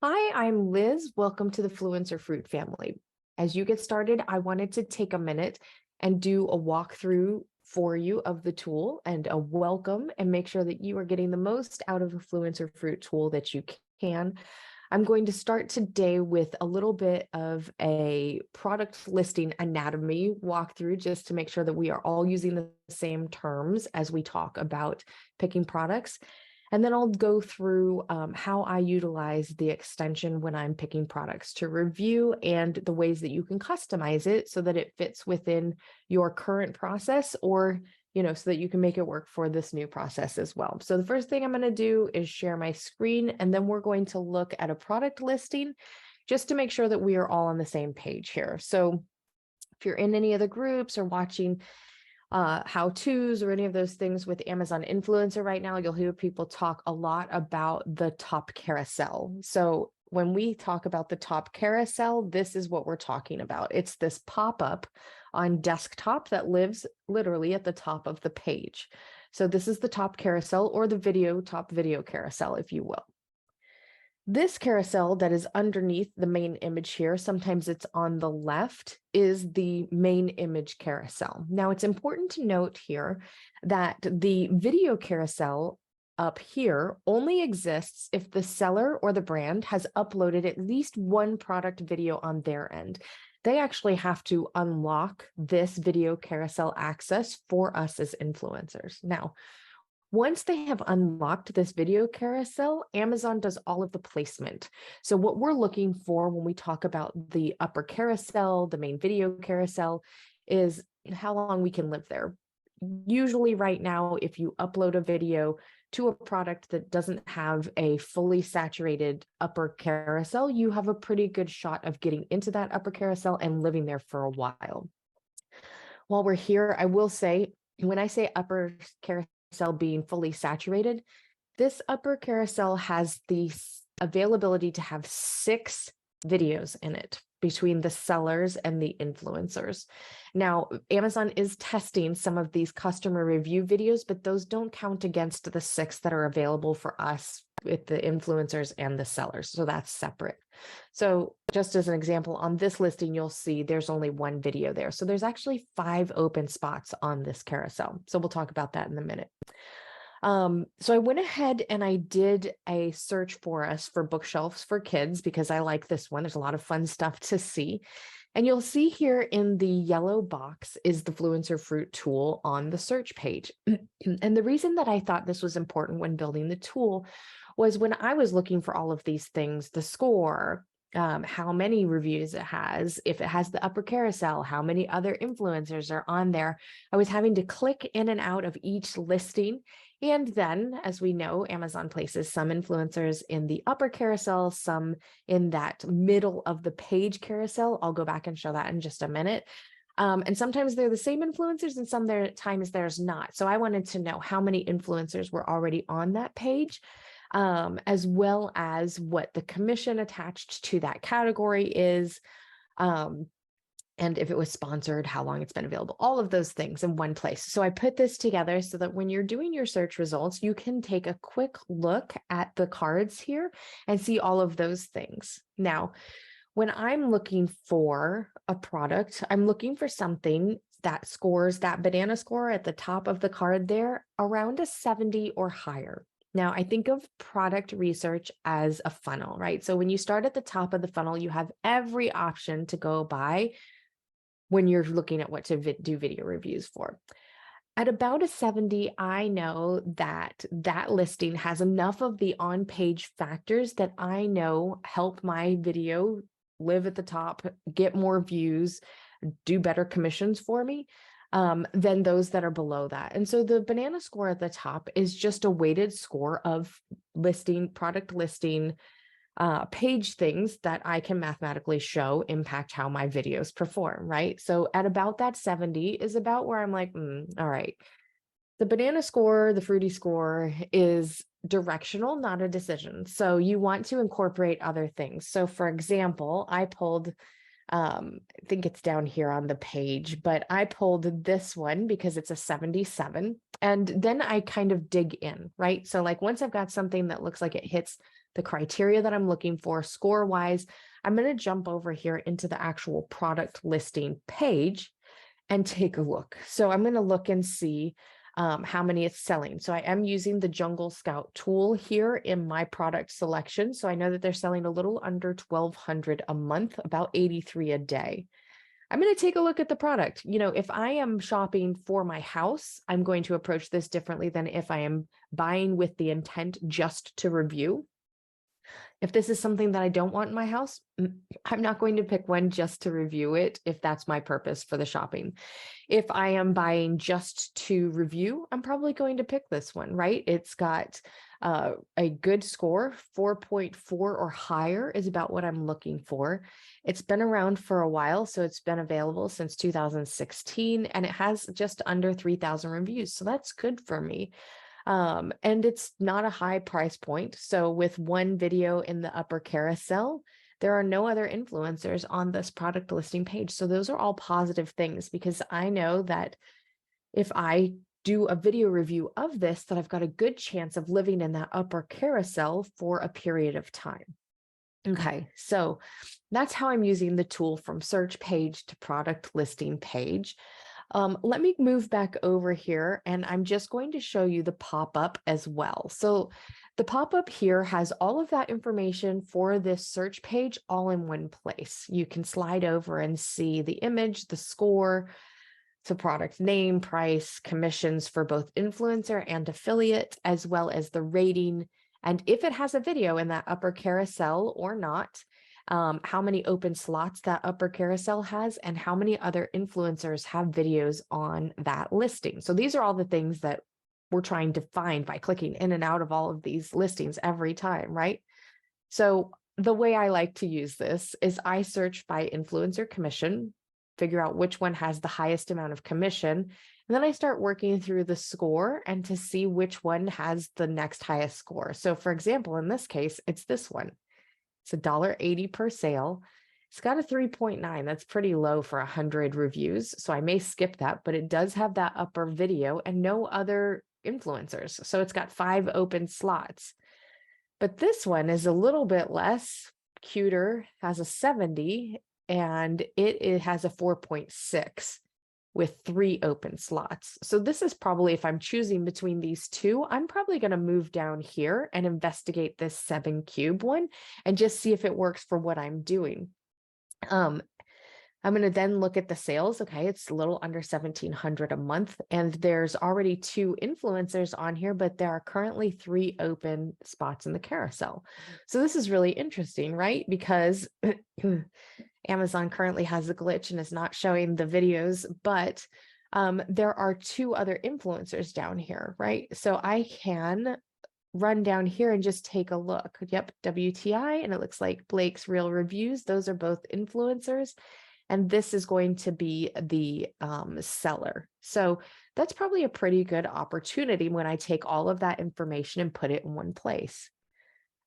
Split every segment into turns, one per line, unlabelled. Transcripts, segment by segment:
Hi, I'm Liz. Welcome to the FluencerFruit family. As you get started, I wanted to take a minute and do a walkthrough for you of the tool and a welcome and make sure that you are getting the most out of the FluencerFruit tool that you can. I'm going to start today with a little bit of a product listing anatomy walkthrough just to make sure that we are all using the same terms as we talk about picking products. And then I'll go through how I utilize the extension when I'm picking products to review and the ways that you can customize it so that it fits within your current process or, so that you can make it work for this new process as well. So the first thing I'm going to do is share my screen, and then we're going to look at a product listing just to make sure that we are all on the same page here. So if you're in any of the groups or watching how-tos or any of those things with Amazon Influencer right now, you'll hear people talk a lot about the top carousel. So when we talk about the top carousel, this is what we're talking about. It's this pop-up on desktop that lives literally at the top of the page. So this is the top carousel, or the top video carousel, if you will. This carousel that is underneath the main image here, sometimes it's on the left, is the main image carousel. Now, it's important to note here that the video carousel up here only exists if the seller or the brand has uploaded at least one product video on their end. They actually have to unlock this video carousel access for us as influencers. Now, once they have unlocked this video carousel, Amazon does all of the placement. So what we're looking for when we talk about the upper carousel, the main video carousel, is how long we can live there. Usually right now, if you upload a video to a product that doesn't have a fully saturated upper carousel, you have a pretty good shot of getting into that upper carousel and living there for a while. While we're here, I will say, when I say upper carousel being fully saturated, this upper carousel has the availability to have 6 videos in it between the sellers and the influencers. Now, Amazon is testing some of these customer review videos, but those don't count against the 6 that are available for us with the influencers and the sellers. So that's separate. So just as an example, on this listing, you'll see there's only 1 video there. So there's actually 5 open spots on this carousel. So we'll talk about that in a minute. So I went ahead and I did a search for us for bookshelves for kids because I like this one. There's a lot of fun stuff to see. And you'll see here in the yellow box is the FluencerFruit tool on the search page. And the reason that I thought this was important when building the tool was when I was looking for all of these things, the score, how many reviews it has, if it has the upper carousel, how many other influencers are on there. I was having to click in and out of each listing. And then, as we know, Amazon places some influencers in the upper carousel, some in that middle of the page carousel. I'll go back and show that in just a minute. And sometimes they're the same influencers and sometimes there's not. So I wanted to know how many influencers were already on that page, as well as what the commission attached to that category is. And if it was sponsored, how long it's been available, all of those things in one place. So I put this together so that when you're doing your search results, you can take a quick look at the cards here and see all of those things. Now, when I'm looking for a product, I'm looking for something that scores that banana score at the top of the card there around a 70 or higher. Now, I think of product research as a funnel, right? So when you start at the top of the funnel, you have every option to go by when you're looking at what to do video reviews for. At about a 70, I know that that listing has enough of the on-page factors that I know help my video live at the top, get more views, do better commissions for me than those that are below that. And so the banana score at the top is just a weighted score of product listing, page things that I can mathematically show impact how my videos perform, right? So at about that 70 is about where I'm like, all right. The banana score, the fruity score is directional, not a decision. So you want to incorporate other things. So for example, I pulled, I think it's down here on the page, but I pulled this one because it's a 77. And then I kind of dig in, right? So like once I've got something that looks like it hits the criteria that I'm looking for score wise, I'm going to jump over here into the actual product listing page and take a look. So I'm going to look and see how many it's selling. So I am using the Jungle Scout tool here in my product selection. So I know that they're selling a little under 1,200 a month, about 83 a day. I'm going to take a look at the product. You know, if I am shopping for my house, I'm going to approach this differently than if I am buying with the intent just to review. If this is something that I don't want in my house, I'm not going to pick one just to review it if that's my purpose for the shopping. If I am buying just to review, I'm probably going to pick this one, right? It's got a good score, 4.4 or higher is about what I'm looking for. It's been around for a while, so it's been available since 2016, and it has just under 3,000 reviews, so that's good for me. And it's not a high price point. So with one video in the upper carousel, there are no other influencers on this product listing page. So those are all positive things, because I know that if I do a video review of this, that I've got a good chance of living in that upper carousel for a period of time. Okay, so that's how I'm using the tool from search page to product listing page. Let me move back over here, and I'm just going to show you the pop-up as well. So the pop-up here has all of that information for this search page all in one place. You can slide over and see the image, the score, so product name, price, commissions for both influencer and affiliate, as well as the rating, and if it has a video in that upper carousel or not, how many open slots that upper carousel has, and how many other influencers have videos on that listing. So these are all the things that we're trying to find by clicking in and out of all of these listings every time, right? So the way I like to use this is I search by influencer commission, figure out which one has the highest amount of commission, and then I start working through the score and to see which one has the next highest score. So for example, in this case, it's this one. It's $1.80 per sale. It's got a 3.9. That's pretty low for 100 reviews. So I may skip that, but it does have that upper video and no other influencers. So it's got 5 open slots. But this one is a little bit less, cuter, has a 70, and it has a 4.6 with 3 open slots. So this is probably, if I'm choosing between these two, I'm probably going to move down here and investigate this 7 cube one and just see if it works for what I'm doing. I'm going to then look at the sales. Okay, it's a little under 1,700 a month, and there's already 2 influencers on here, but there are currently 3 open spots in the carousel. So this is really interesting, right? Because Amazon currently has a glitch and is not showing the videos, but there are 2 other influencers down here, right? So I can run down here and just take a look. Yep, WTI, and it looks like Blake's Real Reviews. Those are both influencers. And this is going to be the seller. So that's probably a pretty good opportunity when I take all of that information and put it in one place.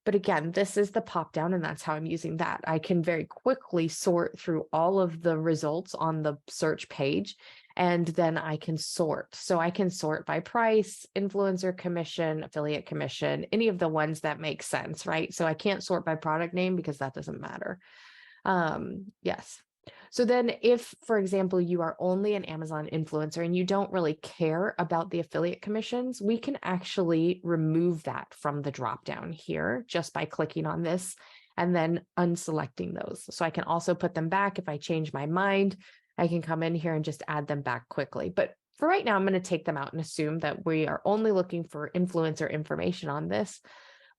But again, this is the pop down, and that's how I'm using that. I can very quickly sort through all of the results on the search page, and then I can sort. So I can sort by price, influencer commission, affiliate commission, any of the ones that make sense, right? So I can't sort by product name because that doesn't matter. Yes. So then if, for example, you are only an Amazon influencer and you don't really care about the affiliate commissions, we can actually remove that from the drop down here just by clicking on this and then unselecting those. So I can also put them back. If I change my mind, I can come in here and just add them back quickly. But for right now, I'm going to take them out and assume that we are only looking for influencer information on this.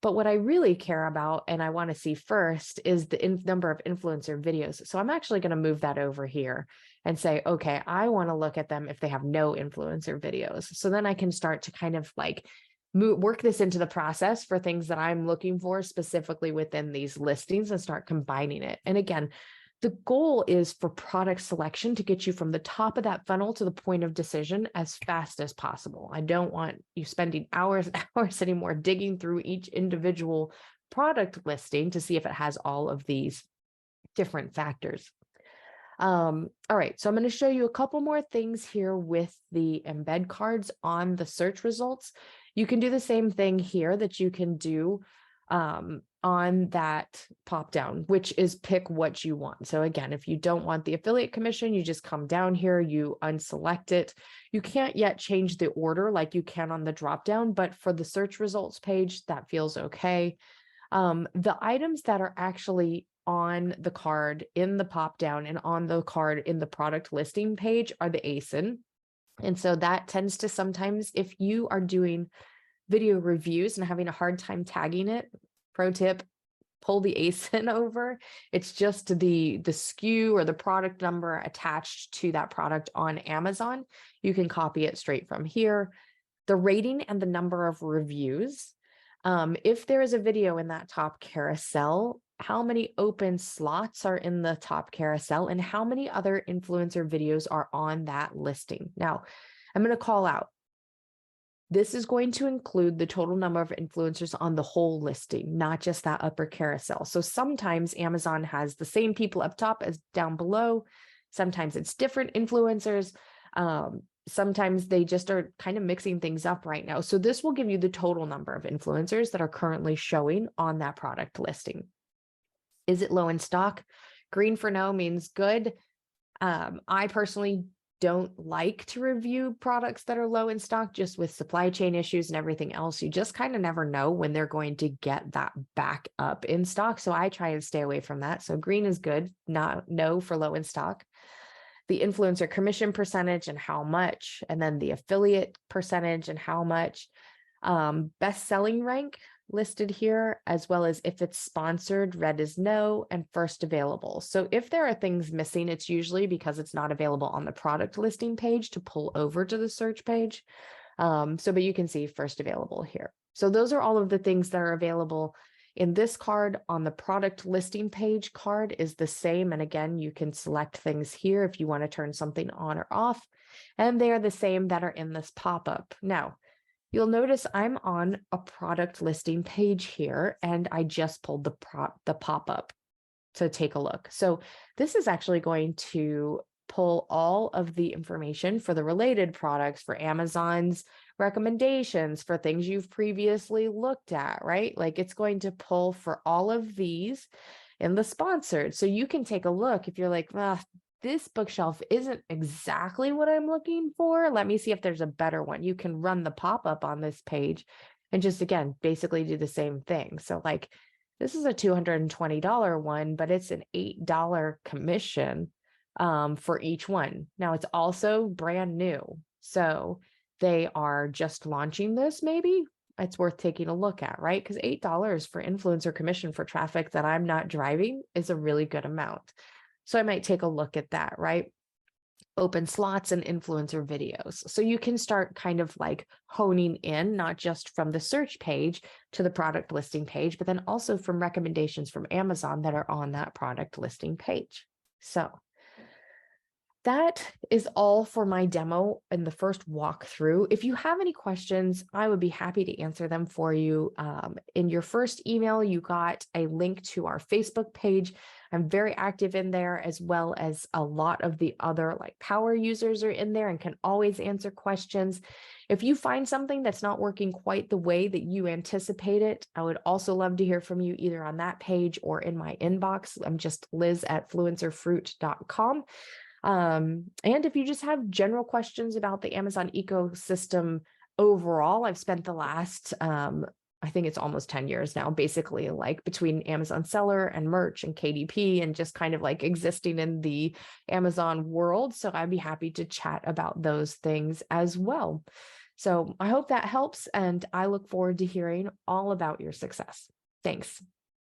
But what I really care about and I want to see first is the number of influencer videos. So I'm actually going to move that over here and say, okay, I want to look at them if they have no influencer videos. So then I can start to kind of like work this into the process for things that I'm looking for specifically within these listings and start combining it. And again, the goal is for product selection to get you from the top of that funnel to the point of decision as fast as possible. I don't want you spending hours and hours anymore digging through each individual product listing to see if it has all of these different factors. All right, so I'm going to show you a couple more things here with the embed cards on the search results. You can do the same thing here that you can do on that pop down, which is pick what you want. So again, if you don't want the affiliate commission, you just come down here, you unselect it. You can't yet change the order like you can on the drop down, but for the search results page, that feels okay. The items that are actually on the card in the pop down and on the card in the product listing page are the ASIN. And so that tends to sometimes, if you are doing video reviews and having a hard time tagging it, pro tip, pull the ASIN over. It's just the SKU or the product number attached to that product on Amazon. You can copy it straight from here. The rating and the number of reviews. If there is a video in that top carousel, how many open slots are in the top carousel and how many other influencer videos are on that listing? Now, I'm going to call out. This is going to include the total number of influencers on the whole listing, not just that upper carousel. So sometimes Amazon has the same people up top as down below. Sometimes it's different influencers. Sometimes they just are kind of mixing things up right now. So this will give you the total number of influencers that are currently showing on that product listing. Is it low in stock? Green for no means good. I personally don't like to review products that are low in stock, just with supply chain issues and everything else. You just kind of never know when they're going to get that back up in stock. So I try and stay away from that. So green is good, no for low in stock. The influencer commission percentage and how much, and then the affiliate percentage and how much. Best selling rank listed here, as well as if it's sponsored, red is no, and first available. So if there are things missing, it's usually because it's not available on the product listing page to pull over to the search page. But you can see first available here. So those are all of the things that are available in this card. On the product listing page, card is the same. And again, you can select things here if you want to turn something on or off. And they are the same that are in this pop-up. Now, you'll notice I'm on a product listing page here, and I just pulled the pop-up to take a look. So this is actually going to pull all of the information for the related products, for Amazon's recommendations, for things you've previously looked at, right? Like it's going to pull for all of these in the sponsored. So you can take a look if you're like, this bookshelf isn't exactly what I'm looking for. Let me see if there's a better one. You can run the pop-up on this page and just, again, basically do the same thing. So like, this is a $220 one, but it's an $8 commission for each one. Now it's also brand new. So they are just launching this, maybe. It's worth taking a look at, right? Because $8 for influencer commission for traffic that I'm not driving is a really good amount. So I might take a look at that, right? Open slots and influencer videos. So you can start kind of like honing in, not just from the search page to the product listing page, but then also from recommendations from Amazon that are on that product listing page. So that is all for my demo in the first walkthrough. If you have any questions, I would be happy to answer them for you. In your first email, you got a link to our Facebook page. I'm very active in there, as well as a lot of the other like power users are in there and can always answer questions. If you find something that's not working quite the way that you anticipate it, I would also love to hear from you either on that page or in my inbox. I'm just liz@fluencerfruit.com. And if you just have general questions about the Amazon ecosystem overall, I've spent the last, I think it's almost 10 years now, basically like between Amazon seller and merch and KDP and just kind of like existing in the Amazon world. So I'd be happy to chat about those things as well. So I hope that helps, and I look forward to hearing all about your success. Thanks.